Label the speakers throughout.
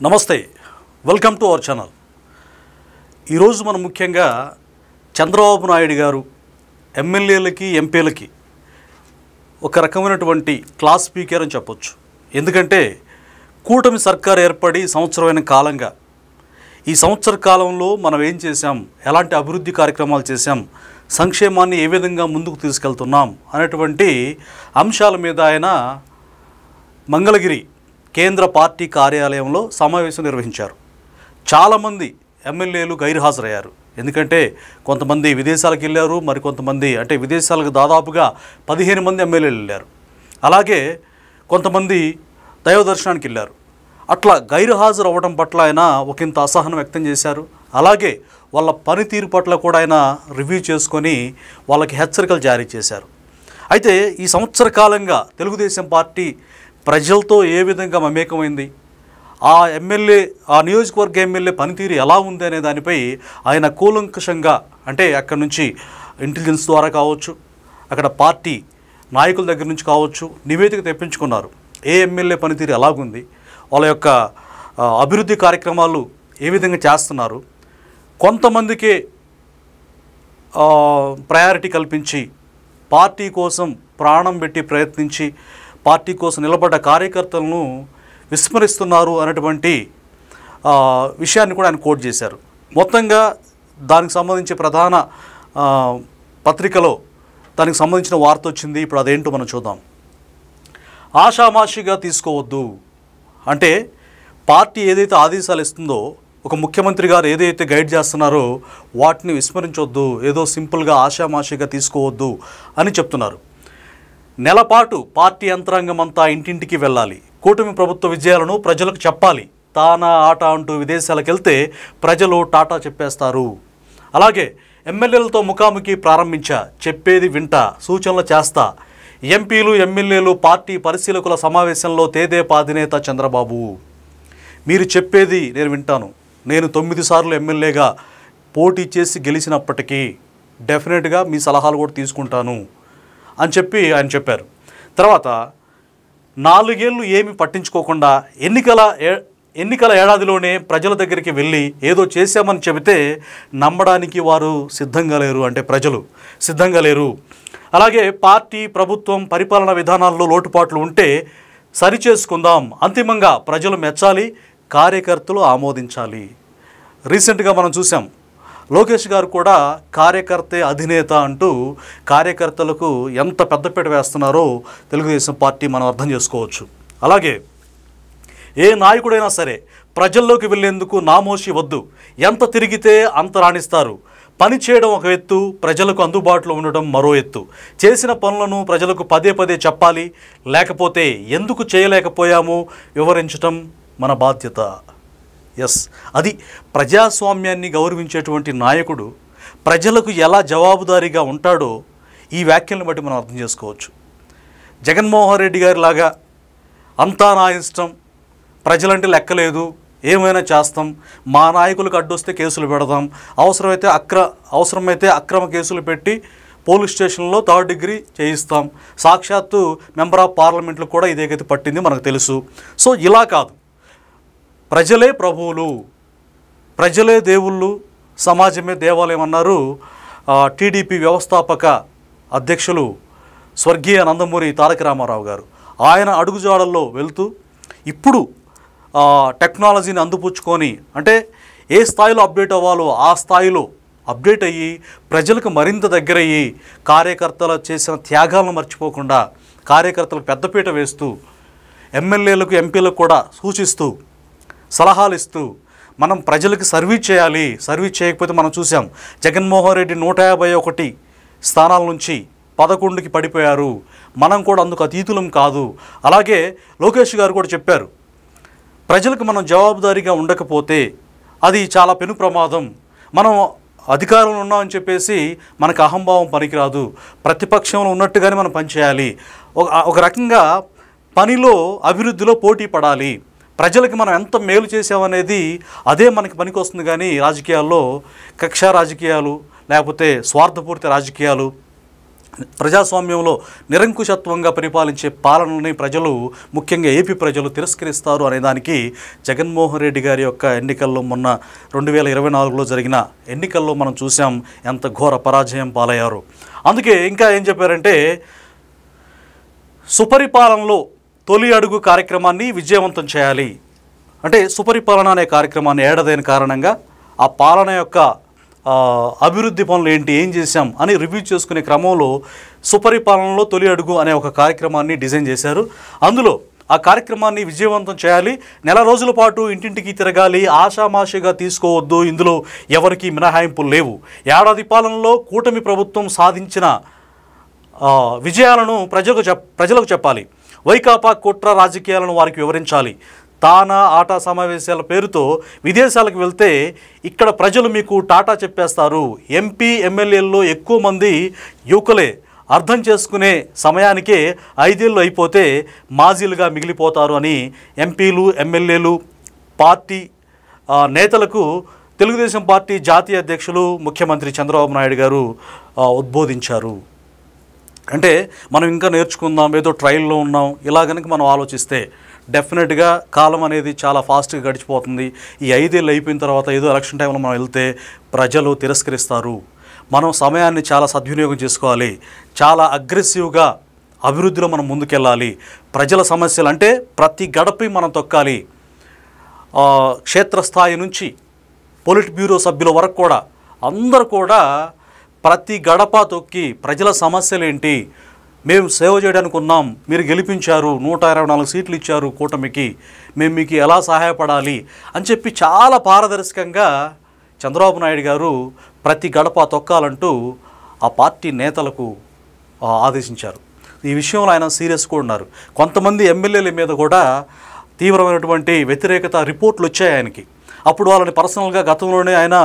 Speaker 1: నమస్తే, welcome to our channel. ఈరోజు మనం ముఖ్యంగా చంద్రబాబు నాయుడు గారు ఎమ్మెల్యేలకి ఎంపీలకి ఒక రకమైనటువంటి క్లాస్ స్పీకర్ అని చెప్పొచ్చు. ఎందుకంటే కూటమి సర్కార్ ఏర్పడి సంవత్సరమైన కాలంగా ఈ సంవత్సర కాలంలో మనం ఏం చేశాం, ఎలాంటి అభివృద్ధి కార్యక్రమాలు చేశాం, సంక్షేమాన్ని ఏ విధంగా ముందుకు తీసుకెళ్తున్నాం అనేటువంటి అంశాల మీద ఆయన మంగళగిరి కేంద్ర పార్టీ కార్యాలయంలో సమావేశం నిర్వహించారు. చాలామంది ఎమ్మెల్యేలు గైర్హాజరయ్యారు. ఎందుకంటే కొంతమంది విదేశాలకు వెళ్ళారు, మరికొంతమంది అంటే విదేశాలకు దాదాపుగా 15 మంది ఎమ్మెల్యేలు వెళ్ళారు. అలాగే కొంతమంది దైవ దర్శనానికి వెళ్ళారు. అట్లా గైర్హాజరు అవ్వడం పట్ల ఆయన ఒకంత అసహనం వ్యక్తం చేశారు. అలాగే వాళ్ళ పనితీరు పట్ల కూడా ఆయన రివ్యూ చేసుకొని వాళ్ళకి హెచ్చరికలు జారీ చేశారు. అయితే ఈ సంవత్సర కాలంగా తెలుగుదేశం పార్టీ ప్రజలతో ఏ విధంగా మమేకమైంది, ఆ నియోజకవర్గ ఎమ్మెల్యే పనితీరు ఎలా ఉంది అనే దానిపై ఆయన కూలంకషంగా అంటే అక్కడి నుంచి ఇంటెలిజెన్స్ ద్వారా కావచ్చు, అక్కడ పార్టీ నాయకుల దగ్గర నుంచి కావచ్చు నివేదిక తెప్పించుకున్నారు. ఏ ఎమ్మెల్యే పనితీరు ఎలాగుంది, వాళ్ళ యొక్క అభివృద్ధి కార్యక్రమాలు ఏ విధంగా చేస్తున్నారు, కొంతమందికే ప్రయారిటీ కల్పించి పార్టీ కోసం ప్రాణం పెట్టి ప్రయత్నించి పార్టీ కోసం నిలబడ్డ కార్యకర్తలను విస్మరిస్తున్నారు అనేటువంటి విషయాన్ని కూడా ఆయన కోట్ చేశారు. మొత్తంగా దానికి సంబంధించి ప్రధాన పత్రికలో దానికి సంబంధించిన వార్త వచ్చింది. ఇప్పుడు అదేంటో మనం చూద్దాం. ఆషామాషిగా తీసుకోవద్దు అంటే పార్టీ ఏదైతే ఆదేశాలు ఇస్తుందో, ఒక ముఖ్యమంత్రి గారు ఏదైతే గైడ్ చేస్తున్నారో వాటిని విస్మరించొద్దు, ఏదో సింపుల్గా ఆషామాషిగా తీసుకోవద్దు అని చెప్తున్నారు. నెలపాటు పార్టీ యంత్రాంగం అంతా ఇంటింటికి వెళ్ళాలి, కూటమి ప్రభుత్వ విజయాలను ప్రజలకు చెప్పాలి, తానా ఆట అంటూ విదేశాలకు వెళ్తే ప్రజలు టాటా చెప్పేస్తారు. అలాగే ఎమ్మెల్యేలతో ముఖాముఖి ప్రారంభించా, చెప్పేది వింటా, సూచనలు చేస్తా, ఎంపీలు ఎమ్మెల్యేలు పార్టీ పరిశీలకుల సమావేశంలో తేదేపా అధినేత చంద్రబాబు, మీరు చెప్పేది నేను వింటాను, నేను 9 సార్లు ఎమ్మెల్యేగా పోటీ చేసి గెలిచినప్పటికీ డెఫినెట్గా మీ సలహాలు కూడా తీసుకుంటాను అని చెప్పి ఆయన చెప్పారు. తర్వాత 4 ఏళ్ళు ఏమి పట్టించుకోకుండా ఎన్నికల ఏడాదిలోనే ప్రజల దగ్గరికి వెళ్ళి ఏదో చేశామని చెబితే నమ్మడానికి వారు సిద్ధంగా లేరు, అంటే ప్రజలు సిద్ధంగా లేరు. అలాగే పార్టీ ప్రభుత్వం పరిపాలన విధానాల్లో లోటుపాట్లు ఉంటే సరిచేసుకుందాం, అంతిమంగా ప్రజలు మెచ్చాలి, కార్యకర్తలు ఆమోదించాలి. రీసెంట్గా మనం చూసాం, లోకేష్ గారు కూడా కార్యకర్తే అధినేత అంటూ కార్యకర్తలకు ఎంత పెద్దపీట వేస్తున్నారో తెలుగుదేశం పార్టీ మనం అర్థం చేసుకోవచ్చు. అలాగే ఏ నాయకుడైనా సరే ప్రజల్లోకి వెళ్ళేందుకు నామోషి వద్దు, ఎంత తిరిగితే అంత రాణిస్తారు, పని చేయడం ఒక ఎత్తు, ప్రజలకు అందుబాటులో ఉండడం మరో ఎత్తు, చేసిన పనులను ప్రజలకు పదే పదే చెప్పాలి, లేకపోతే ఎందుకు చేయలేకపోయామో వివరించడం మన బాధ్యత. ఎస్, అది ప్రజాస్వామ్యాన్ని గౌరవించేటువంటి నాయకుడు ప్రజలకు ఎలా జవాబుదారీగా ఉంటాడో ఈ వ్యాఖ్యలను బట్టి మనం అర్థం చేసుకోవచ్చు. జగన్మోహన్ రెడ్డి గారి లాగా అంతా నా ఇష్టం, ప్రజలంటే లెక్కలేదు, ఏమైనా చేస్తాం, మా నాయకులకు అడ్డొస్తే కేసులు పెడదాం, అవసరమైతే అక్రమ కేసులు పెట్టి పోలీస్ స్టేషన్లో 3rd డిగ్రీ చేయిస్తాం, సాక్షాత్తు మెంబర్ ఆఫ్ పార్లమెంట్లు కూడా ఇదే గతి పట్టింది మనకు తెలుసు. సో ఇలా కాదు, ప్రజలే ప్రభువులు, ప్రజలే దేవుళ్ళు, సమాజమే దేవాలయం అన్నారు టీడీపీ వ్యవస్థాపక అధ్యక్షులు స్వర్గీయ నందమూరి తారక రామారావు గారు. ఆయన అడుగుజాడల్లో వెళ్తూ ఇప్పుడు టెక్నాలజీని అందిపుచ్చుకొని అంటే ఏ స్థాయిలో అప్డేట్ అవ్వాలో ఆ స్థాయిలో అప్డేట్ అయ్యి ప్రజలకు మరింత దగ్గరయ్యి కార్యకర్తలు చేసిన త్యాగాలను మర్చిపోకుండా కార్యకర్తలకు పెద్దపీట వేస్తూ ఎమ్మెల్యేలకు ఎంపీలకు కూడా సూచిస్తూ సలహాలు ఇస్తూ మనం ప్రజలకు సర్వీస్ చేయాలి. సర్వీస్ చేయకపోతే మనం చూసాం, జగన్మోహన్ రెడ్డి 151 స్థానాల నుంచి 11కి పడిపోయారు, మనం కూడా అందుకు అతీతులం కాదు. అలాగే లోకేష్ గారు కూడా చెప్పారు, ప్రజలకు మనం జవాబుదారీగా ఉండకపోతే అది చాలా పెను ప్రమాదం, మనం అధికారంలో ఉన్నామని చెప్పేసి మనకు అహంభావం పనికిరాదు, ప్రతిపక్షంలో ఉన్నట్టుగానే మనం పనిచేయాలి, ఒక రకంగా పనిలో అభివృద్ధిలో పోటీ పడాలి, ప్రజలకి మనం ఎంత మేలు చేసామనేది అదే మనకి పనికి వస్తుంది. కానీ రాజకీయాల్లో కక్ష రాజకీయాలు లేకపోతే స్వార్థపూరిత రాజకీయాలు ప్రజాస్వామ్యంలో నిరంకుశత్వంగా పరిపాలించే పాలనని ప్రజలు, ముఖ్యంగా ఏపీ ప్రజలు తిరస్కరిస్తారు అనేదానికి జగన్మోహన్ రెడ్డి గారి యొక్క ఎన్నికల్లో మొన్న 2024లో జరిగిన ఎన్నికల్లో మనం చూసాం ఎంత ఘోర పరాజయం పాలయ్యారు. అందుకే ఇంకా ఏం చెప్పారంటే, సుపరిపాలనలో తొలి అడుగు కార్యక్రమాన్ని విజయవంతం చేయాలి. అంటే సుపరిపాలన అనే కార్యక్రమాన్ని ఏడాదైన కారణంగా ఆ పాలన యొక్క అభివృద్ధి పనులు ఏంటి, ఏం చేశాం అని రివ్యూ చేసుకునే క్రమంలో సుపరిపాలనలో తొలి అడుగు అనే ఒక కార్యక్రమాన్ని డిజైన్ చేశారు. అందులో ఆ కార్యక్రమాన్ని విజయవంతం చేయాలి, నెల రోజుల పాటు ఇంటింటికి తిరగాలి, ఆషామాషిగా తీసుకోవద్దు, ఇందులో ఎవరికి మినహాయింపులు లేవు. ఏడాది పాలనలో కూటమి ప్రభుత్వం సాధించిన విజయాలను ప్రజలకు చెప్పాలి. వైకాపా కుట్ర రాజకీయాలను వారికి వివరించాలి. తానా ఆటా సమావేశాల పేరుతో విదేశాలకు వెళ్తే ఇక్కడ ప్రజలు మీకు టాటా చెప్పేస్తారు. ఎంపీ ఎమ్మెల్యేల్లో ఎక్కువ మంది యువకులే. అర్థం చేసుకునే సమయానికే 5 ఏళ్ళు అయిపోతే మాజీలుగా మిగిలిపోతారు అని ఎంపీలు, ఎమ్మెల్యేలు, పార్టీ నేతలకు తెలుగుదేశం పార్టీ జాతీయ అధ్యక్షులు ముఖ్యమంత్రి చంద్రబాబు నాయుడు గారు ఉద్బోధించారు. అంటే మనం ఇంకా నేర్చుకుందాం, ఏదో ట్రయల్లో ఉన్నాం, ఇలా కనుక మనం ఆలోచిస్తే డెఫినెట్గా కాలం అనేది చాలా ఫాస్ట్గా గడిచిపోతుంది. ఈ 5 ఏళ్ళు అయిపోయిన తర్వాత ఏదో ఎలక్షన్ టైంలో మనం వెళ్తే ప్రజలు తిరస్కరిస్తారు. మనం సమయాన్ని చాలా సద్వినియోగం చేసుకోవాలి. చాలా అగ్రెసివ్గా అభివృద్ధిలో మనం ముందుకెళ్ళాలి. ప్రజల సమస్యలు అంటే ప్రతి గడపై మనం తొక్కాలి. క్షేత్రస్థాయి నుంచి పొలిట్ బ్యూరో సభ్యుల వరకు కూడా అందరూ కూడా ప్రతి గడప తొక్కి ప్రజల సమస్యలు ఏంటి, మేము సేవ చేయడానికి ఉన్నాం, మీరు గెలిపించారు, 124 సీట్లు ఇచ్చారు కూటమికి, మేము మీకు ఎలా సహాయపడాలి అని చెప్పి చాలా పారదర్శకంగా చంద్రబాబు నాయుడు గారు ప్రతి గడప తొక్కాలంటూ ఆ పార్టీ నేతలకు ఆదేశించారు. ఈ విషయంలో ఆయన సీరియస్ కూడా ఉన్నారు. కొంతమంది ఎమ్మెల్యేల మీద కూడా తీవ్రమైనటువంటి వ్యతిరేకత రిపోర్ట్లు వచ్చాయి ఆయనకి. అప్పుడు వాళ్ళని పర్సనల్గా గతంలోనే ఆయన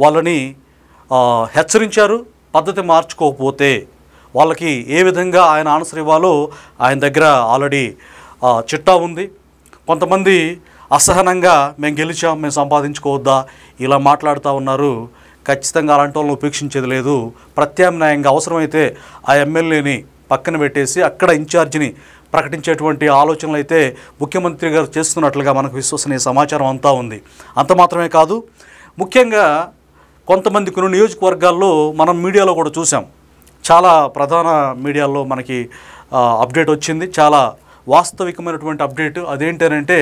Speaker 1: వాళ్ళని హెచ్చరించారు. పద్ధతి మార్చుకోకపోతే వాళ్ళకి ఏ విధంగా ఆయన ఆన్సర్ ఇవ్వాలో ఆయన దగ్గర ఆల్రెడీ చిట్టా ఉంది. కొంతమంది అసహనంగా మేము గెలిచాం, మేము సంపాదించుకోవద్దా ఇలా మాట్లాడుతూ ఉన్నారు. ఖచ్చితంగా అలాంటి వాళ్ళని ఉపేక్షించేది లేదు. ప్రత్యామ్నాయంగా అవసరమైతే ఆ ఎమ్మెల్యేని పక్కన పెట్టేసి అక్కడ ఇన్ఛార్జిని ప్రకటించేటువంటి ఆలోచనలు అయితే ముఖ్యమంత్రి గారు చేస్తున్నట్లుగా మనకు విశ్వసనీయ సమాచారం అంతా ఉంది. అంత మాత్రమే కాదు, ముఖ్యంగా కొంతమంది కొన్ని నియోజకవర్గాల్లో మనం మీడియాలో కూడా చూసాం, చాలా ప్రధాన మీడియాల్లో మనకి అప్డేట్ వచ్చింది, చాలా వాస్తవికమైనటువంటి అప్డేట్. అదేంటంటే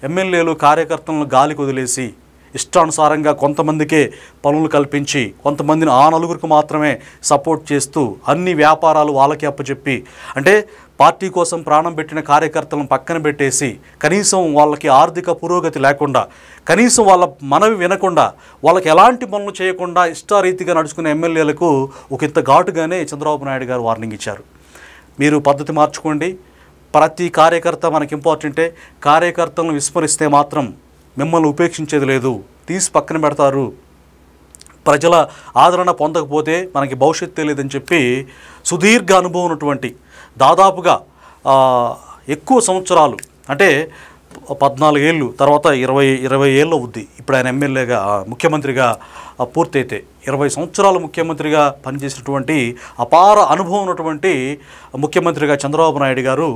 Speaker 1: ఎమ్మెల్యేలు కార్యకర్తలను గాలికి వదిలేసి ఇష్టానుసారంగా కొంతమందికే పనులు కల్పించి కొంతమందిని ఆ నలుగురికి మాత్రమే సపోర్ట్ చేస్తూ అన్ని వ్యాపారాలు వాళ్ళకి అప్పచెప్పి, అంటే పార్టీ కోసం ప్రాణం పెట్టిన కార్యకర్తలను పక్కన పెట్టేసి కనీసం వాళ్ళకి ఆర్థిక పురోగతి లేకుండా, కనీసం వాళ్ళ మనవి వినకుండా, వాళ్ళకి ఎలాంటి పనులు చేయకుండా ఇష్టారీతిగా నడుచుకునే ఎమ్మెల్యేలకు ఒక ఇంత ఘాటుగానే చంద్రబాబు నాయుడు గారు వార్నింగ్ ఇచ్చారు. మీరు పద్ధతి మార్చుకోండి, ప్రతి కార్యకర్త మనకి ఇంపార్టెంటే, కార్యకర్తలను విస్మరిస్తే మాత్రం మిమ్మల్ని ఉపేక్షించేది లేదు, తీసి పక్కన పెడతారు, ప్రజల ఆదరణ పొందకపోతే మనకి భవిష్యత్తు లేదని చెప్పి సుదీర్ఘ అనుభవం ఉన్నటువంటి దాదాపుగా ఎక్కువ సంవత్సరాలు అంటే 14 ఏళ్ళు తర్వాత 20 ఏళ్ళు అవుద్ది ఇప్పుడు ఆయన ఎమ్మెల్యేగా ముఖ్యమంత్రిగా పూర్తయితే 20 సంవత్సరాలు ముఖ్యమంత్రిగా పనిచేసినటువంటి అపార అనుభవం ఉన్నటువంటి ముఖ్యమంత్రిగా చంద్రబాబు నాయుడు గారు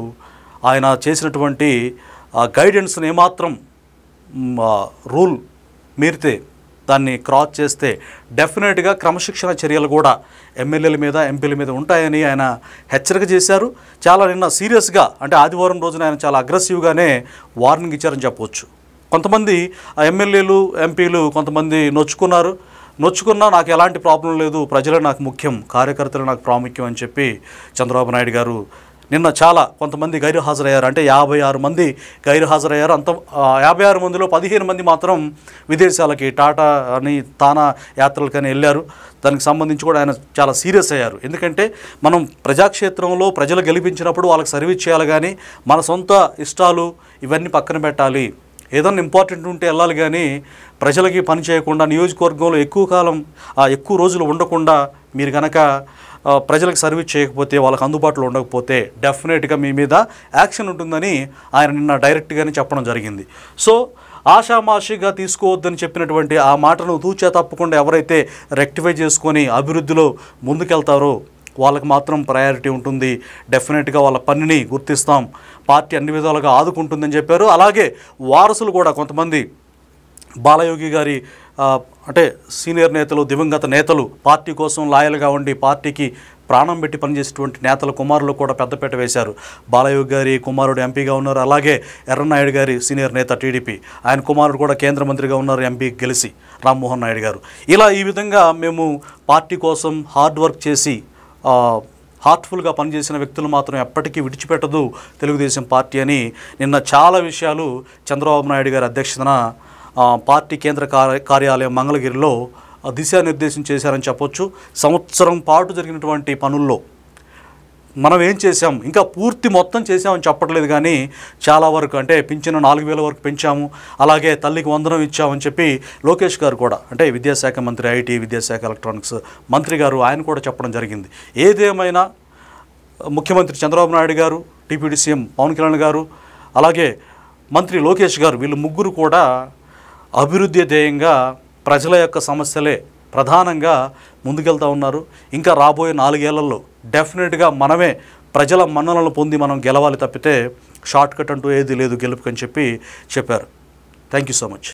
Speaker 1: ఆయన చేసినటువంటి గైడెన్స్ని ఏమాత్రం రూల్ మీరితే దాన్ని క్రాస్ చేస్తే డెఫినెట్గా క్రమశిక్షణ చర్యలు కూడా ఎమ్మెల్యేల మీద ఎంపీల మీద ఉంటాయని ఆయన హెచ్చరిక చేశారు. చాలా నిన్న సీరియస్గా అంటే ఆదివారం రోజున ఆయన చాలా అగ్రెసివ్గానే వార్నింగ్ ఇచ్చారని చెప్పవచ్చు. కొంతమంది ఎమ్మెల్యేలు ఎంపీలు కొంతమంది నొచ్చుకున్నా నాకు ఎలాంటి ప్రాబ్లం లేదు, ప్రజలే నాకు ముఖ్యం, కార్యకర్తలు నాకు ప్రాముఖ్యం అని చెప్పి చంద్రబాబు నాయుడు గారు నిన్న చాలా కొంతమంది గైరు హాజరయ్యారు. అంటే 56 మంది గైరు హాజరయ్యారు. 56 మందిలో 15 మంది మాత్రం విదేశాలకి టాటా అని తానా యాత్రలకని వెళ్ళారు. దానికి సంబంధించి కూడా ఆయన చాలా సీరియస్ అయ్యారు. ఎందుకంటే మనం ప్రజాక్షేత్రంలో ప్రజలు గెలిపించినప్పుడు వాళ్ళకి సర్వీస్ చేయాలి, కానీ మన సొంత ఇష్టాలు ఇవన్నీ పక్కన పెట్టాలి. ఏదన్నా ఇంపార్టెంట్ ఉంటే వెళ్ళాలి, కానీ ప్రజలకి పని చేయకుండా నియోజకవర్గంలో ఎక్కువ రోజులు ఉండకుండా మీరు కనుక ప్రజలకు సర్వీస్ చేయకపోతే, వాళ్ళకి అందుబాటులో ఉండకపోతే డెఫినెట్గా మీ మీద యాక్షన్ ఉంటుందని ఆయన నిన్న డైరెక్ట్గానే చెప్పడం జరిగింది. సో ఆషామాషిగా తీసుకోవద్దని చెప్పినటువంటి ఆ మాటను తూచా తప్పకుండా ఎవరైతే రెక్టిఫై చేసుకొని అభివృద్ధిలో ముందుకెళ్తారో, వాళ్ళకి మాత్రం ప్రయారిటీ ఉంటుంది, డెఫినెట్గా వాళ్ళ పనిని గుర్తిస్తాం, పార్టీ అన్ని విధాలుగా ఆదుకుంటుందని చెప్పారు. అలాగే వారసులు కూడా కొంతమంది బాలయోగి గారి అంటే సీనియర్ నేతలు, దివంగత నేతలు, పార్టీ కోసం లాయల్గా ఉండి పార్టీకి ప్రాణం పెట్టి పనిచేసేటువంటి నేతల కుమారులు కూడా పెద్దపీట వేశారు. బాలయోగి గారి కుమారుడు ఎంపీగా ఉన్నారు. అలాగే ఎర్రన్నాయుడు గారి సీనియర్ నేత టీడీపీ, ఆయన కుమారుడు కూడా కేంద్ర మంత్రిగా ఉన్నారు ఎంపీ గెలిచి, రామ్మోహన్ నాయుడు గారు. ఇలా ఈ విధంగా మేము పార్టీ కోసం హార్డ్ వర్క్ చేసి హార్ట్ఫుల్గా పనిచేసిన వ్యక్తులు మాత్రం ఎప్పటికీ విడిచిపెట్టదు తెలుగుదేశం పార్టీ అని నిన్న చాలా విషయాలు చంద్రబాబు నాయుడు గారి అధ్యక్షతన పార్టీ కేంద్ర కార్యాలయం మంగళగిరిలో దిశానిర్దేశం చేశారని చెప్పొచ్చు. సంవత్సరం పాటు జరిగినటువంటి పనుల్లో మనం ఏం చేసాం, ఇంకా పూర్తి మొత్తం చేసామని చెప్పట్లేదు, కానీ చాలా వరకు అంటే పింఛను 4,000 వరకు పెంచాము, అలాగే తల్లికి వందనం ఇచ్చామని చెప్పి లోకేష్ గారు కూడా, అంటే విద్యాశాఖ మంత్రి, ఐటీ విద్యాశాఖ ఎలక్ట్రానిక్స్ మంత్రి గారు, ఆయన కూడా చెప్పడం జరిగింది. ఏదేమైనా ముఖ్యమంత్రి చంద్రబాబు నాయుడు గారు, డిప్యూటీ సీఎం పవన్ కళ్యాణ్ గారు, అలాగే మంత్రి లోకేష్ గారు, వీళ్ళు ముగ్గురు కూడా అభివృద్ధి ధ్యేయంగా ప్రజల యొక్క సమస్యలే ప్రధానంగా ముందుకెళ్తూ ఉన్నారు. ఇంకా రాబోయే 4 ఏళ్లలో డెఫినెట్గా మనమే ప్రజల మన్ననలు పొంది మనం గెలవాలి తప్పితే షార్ట్ కట్ అంటూ ఏది లేదు గెలుపుకని చెప్పారు. Thank you so much.